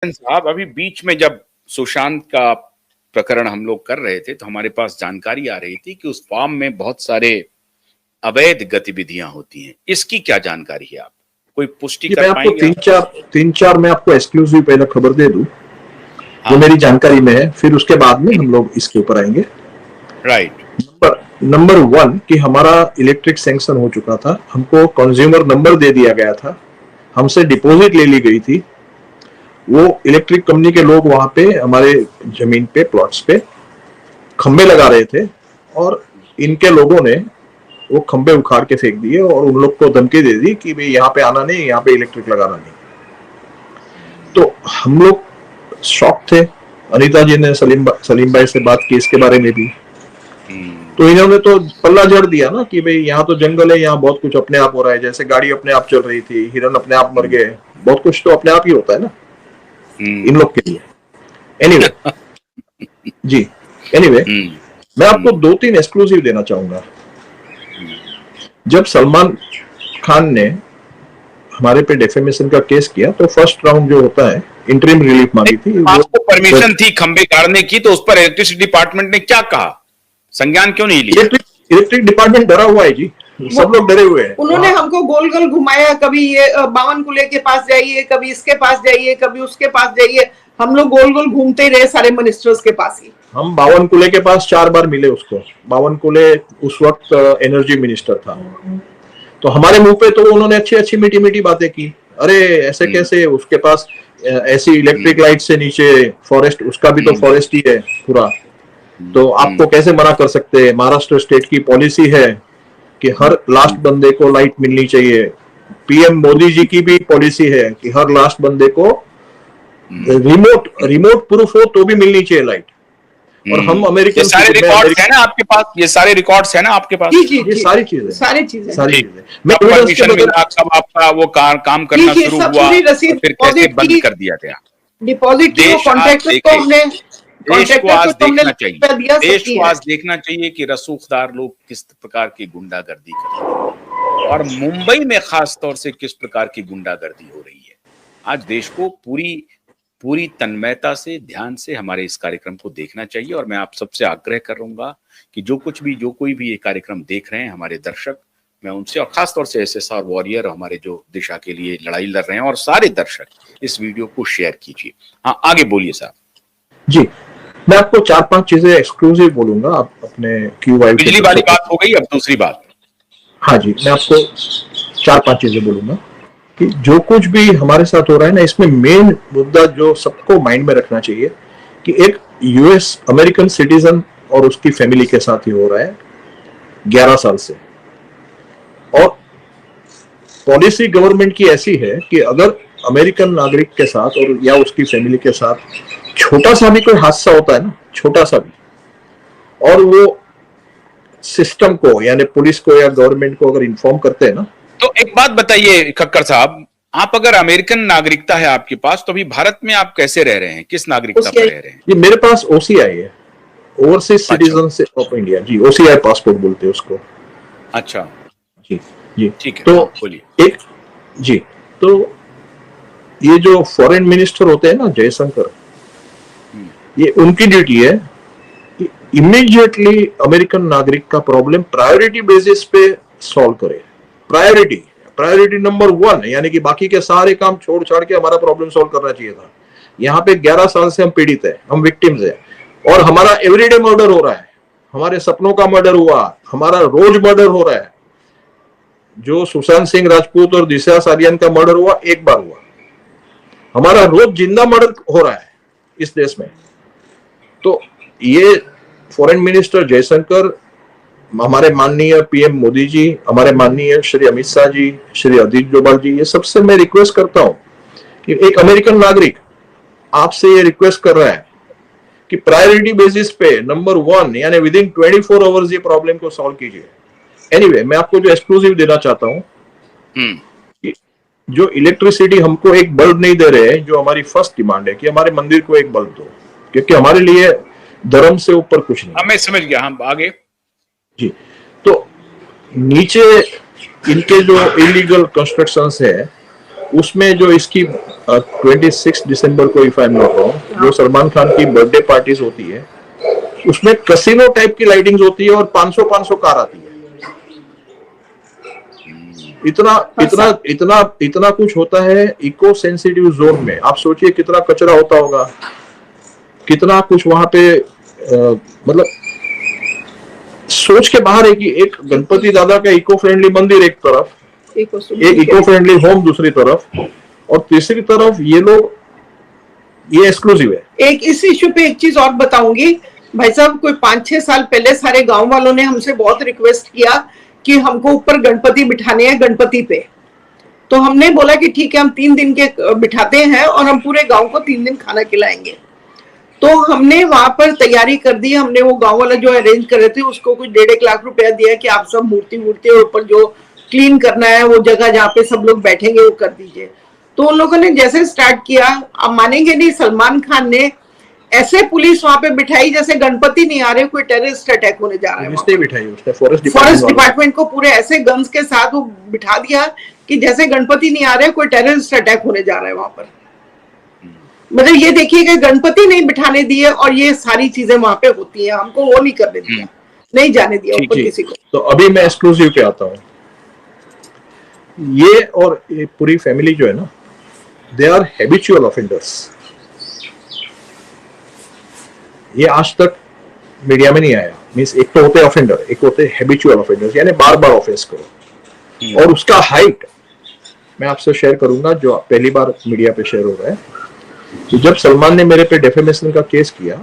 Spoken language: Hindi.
साहब, अभी बीच में जब सुशांत का प्रकरण हम लोग कर रहे थे तो हमारे पास जानकारी आ रही थी कि उस फार्म में बहुत सारे अवैध गतिविधियां होती हैं। इसकी क्या जानकारी है? आप कोई पुष्टि कर पाएंगे? तीन चार मैं आपको एक्सक्लूसिव पहले खबर दे दूं जो मेरी जानकारी में है, फिर उसके बाद में हम लोग इसके ऊपर आएंगे। राइट। नंबर 1 कि हमारा इलेक्ट्रिक सैंक्शन हो चुका था, हमको कंज्यूमर नंबर दे दिया गया था, हमसे डिपॉजिट ले ली गई थी। वो इलेक्ट्रिक कंपनी के लोग वहां पे हमारे जमीन पे प्लॉट्स पे खंबे लगा रहे थे और इनके लोगों ने वो खंबे उखाड़ के फेंक दिए और उन लोग को धमकी दे दी कि भाई यहाँ पे आना नहीं, यहाँ पे इलेक्ट्रिक लगाना नहीं। तो हम लोग शॉक थे। अनीता जी ने सलीम भाई से बात की इसके बारे में भी, तो इन्होंने तो पल्ला जड़ दिया ना कि भाई यहाँ तो जंगल है, यहाँ बहुत कुछ अपने आप हो रहा है, जैसे गाड़ी अपने आप चल रही थी, हिरन अपने आप मर गए, बहुत कुछ तो अपने आप ही होता है ना इन लोग के लिए। एनीवे मैं आपको 2-3 एक्सक्लूसिव देना चाहूंगा। जब सलमान खान ने हमारे पे डेफेमेशन का केस किया तो फर्स्ट राउंड जो होता है इंटरिम रिलीफ मांगी थी। आपको परमिशन थी खंबे गाड़ने की, तो उस पर इलेक्ट्रिसिटी डिपार्टमेंट ने क्या कहा? संज्ञान क्यों नहीं लिया? इलेक्ट्रिक डिपार्टमेंट डरा हुआ है जी, सब लोग डरे हुए हैं। उन्होंने हमको गोल गोल घुमाया, कभी ये बावनकुले के पास जाइए, कभी इसके पास जाइए, कभी उसके पास जाइए, हम लोग गोल गोल घूमते ही रहे सारे मिनिस्टर्स के पास ही। हम बावनकुले के पास 4 बार मिले उसको। बावनकुले उस वक्त एनर्जी मिनिस्टर था, तो हमारे मुंह पे तो उन्होंने अच्छी अच्छी मीठी मीठी बातें की। अरे ऐसे कैसे, उसके पास ऐसी इलेक्ट्रिक लाइट से नीचे फॉरेस्ट, उसका भी तो फॉरेस्ट ही है पूरा, तो आपको कैसे मना कर सकते हैं? महाराष्ट्र स्टेट की पॉलिसी है कि हर लास्ट बंदे को लाइट मिलनी चाहिए। पीएम मोदी जी की भी पॉलिसी है कि हर लास्ट बंदे को रिमोट प्रूफ हो तो भी मिलनी चाहिए लाइट। और हम अमेरिकन, ये सारे रिकॉर्ड्स है ना आपके पास? ये सारे रिकॉर्ड्स है ना आपके पास? जी, ये सारी चीजें मैं परमिशन मिला, सब आपका वो काम करना शुरू हुआ, फिर कैसे बंद कर दिया गया? डिपॉजिट देश को आज देखना चाहिए कि रसूखदार लोग किस प्रकार की गुंडागर्दी कर रहे हैं और मुंबई में खास तौर से किस प्रकार की गुंडागर्दी हो रही है। आज देश को पूरी तन्मयता से, ध्यान से हमारे इस कार्यक्रम को देखना चाहिए। और मैं आप सबसे आग्रह करूंगा कि जो कोई भी ये कार्यक्रम देख रहे हैं हमारे दर्शक, मैं उनसे और खास तौर से एसएसआर वॉरियर, हमारे जो दिशा के लिए लड़ाई लड़ रहे हैं, और सारे दर्शक इस वीडियो को शेयर कीजिए। हाँ, आगे बोलिए साहब। जी, मैं आपको 4-5 चीजें एक्सक्लूसिव बोलूंगा। आप अपने QY बिजली वाली बात हो गई, अब दूसरी बात। हाँ जी, मैं आपको 4-5 चीजें बोलूंगा कि जो कुछ भी हमारे साथ हो रहा है ना, इसमें मेन मुद्दा जो सबको माइंड में रखना चाहिए कि एक यूएस अमेरिकन सिटीजन और उसकी फैमिली के साथ ही हो रहा है 11 साल से। और पॉलिसी गवर्नमेंट की ऐसी है कि अगर अमेरिकन नागरिक के साथ और या उसकी फैमिली के साथ छोटा सा भी कोई हादसा होता है ना, छोटा सा भी, और वो सिस्टम को यानी पुलिस को या गवर्नमेंट को अगर इन्फॉर्म करते हैं ना। तो एक बात बताइए खक्कर साहब, आप अगर अमेरिकन नागरिकता है आपके पास, तो अभी भारत में आप कैसे रह रहे हैं? किस नागरिकता पर रह रहे हैं? ये मेरे पास OCI है, overseas citizenship of India ji, OCI passport बोलते हैं उसको। अच्छा जी जी, ठीक है, तो बोलिए। तो ये जो फॉरेन मिनिस्टर होते हैं ना, जयशंकर, ये उनकी ड्यूटी है कि इमीडिएटली अमेरिकन नागरिक का प्रॉब्लम प्रायोरिटी बेसिस पे सॉल्व करे। प्रायोरिटी नंबर 1, यानी कि बाकी के सारे काम छोड़ छाड़ के हमारा प्रॉब्लम सॉल्व करना चाहिए था। यहाँ पे 11 साल से हम पीड़ित है, हम विक्टिम्स है, और हमारा एवरीडे मर्डर हो रहा है, हमारे सपनों का मर्डर हुआ, हमारा रोज मर्डर हो रहा है। जो सुशांत सिंह राजपूत और दिशा सालियान का मर्डर हुआ, एक बार हुआ, हमारा रोज जिंदा मर्डर हो रहा है इस देश में। तो ये फॉरेन मिनिस्टर जयशंकर, हमारे माननीय पीएम मोदी जी, हमारे माननीय श्री अमित शाह जी, श्री अजीत डोभाल जी, ये सबसे मैं रिक्वेस्ट करता हूं कि एक अमेरिकन नागरिक आपसे ये रिक्वेस्ट कर रहा है कि प्रायोरिटी बेसिस पे नंबर 1 यानी विदिन 24 आवर्स ये प्रॉब्लम को सॉल्व कीजिए। एनीवे, मैं आपको जो एक्सक्लूसिव देना चाहता हूं कि जो इलेक्ट्रिसिटी हमको एक बल्ब नहीं दे रहे हैं, जो हमारी फर्स्ट डिमांड है कि हमारे मंदिर को एक बल्ब दो, क्योंकि हमारे लिए धर्म से ऊपर कुछ नहीं। मैं समझ गया, हम आगे जी। तो नीचे इनके जो इलीगल कंस्ट्रक्शंस है उसमें जो इसकी 26 दिसंबर को if I am not wrong जो सलमान खान की बर्थडे पार्टीज होती है उसमें कसिनो टाइप की लाइटिंग्स होती है और 500 कार आती है। इतना इतना इतना इतना कुछ होता है इको सेंसिटिव जोन में। आप सोचिए कितना कचरा होता होगा, कितना कुछ वहां पे मतलब सोच के बाहर है कि एक गणपति दादा का इको फ्रेंडली मंदिर एक तरफ, एक इको फ्रेंडली होम दूसरी तरफ, और तीसरी तरफ ये लोग, ये एक्सक्लूसिव है। एक इस इश्यू पे एक चीज और बताऊंगी भाई साहब, कोई 5-6 साल पहले सारे गांव वालों ने हमसे बहुत रिक्वेस्ट किया कि हमको ऊपर गणपति बिठाने हैं गणपति पे। तो हमने बोला कि ठीक है हम 3 दिन के बिठाते हैं और हम पूरे गांव को 3 दिन खाना खिलाएंगे। तो हमने वहां पर तैयारी कर दी। हमने वो गांव वाला जो अरेंज कर रहे थे उसको कुछ 1.5 लाख रुपया दिया कि आप सब मूर्ति और ऊपर जो क्लीन करना है वो जगह जहाँ पे सब लोग बैठेंगे वो कर दीजिए। तो उन लोगों ने जैसे स्टार्ट किया, आप मानेंगे नहीं, सलमान खान ने ऐसे पुलिस वहां पे बिठाई जैसे गणपति नहीं आ रहे, कोई टेररिस्ट अटैक होने जा रहा है। बिठाई उसने फॉरेस्ट डिपार्टमेंट को पूरे ऐसे गन्स के साथ वो बिठा दिया कि जैसे गणपति नहीं आ रहे, कोई टेररिस्ट अटैक होने जा रहा है वहां पर। मतलब ये देखिए कि गणपति नहीं बिठाने दिए और ये सारी चीजें वहां पे होती है, हमको वो नहीं करने दिया, नहीं जाने दिया ऊपर किसी को। तो अभी मैं एक्सक्लूसिव पे आता हूँ। ये और ये पूरी फैमिली जो है ना, दे आर हैबिचुअल ऑफेंडर्स। ये आज तक मीडिया में नहीं आया। मींस एक तो होते ऑफेंडर, एक होते हैबिचुअल ऑफेंडर्स, यानी बार बार ऑफेंस करो। और उसका हाइट मैं आपसे शेयर करूंगा जो पहली बार मीडिया पे शेयर हो रहा है। तो जब सलमान ने मेरे पे डेफेमेशन का केस किया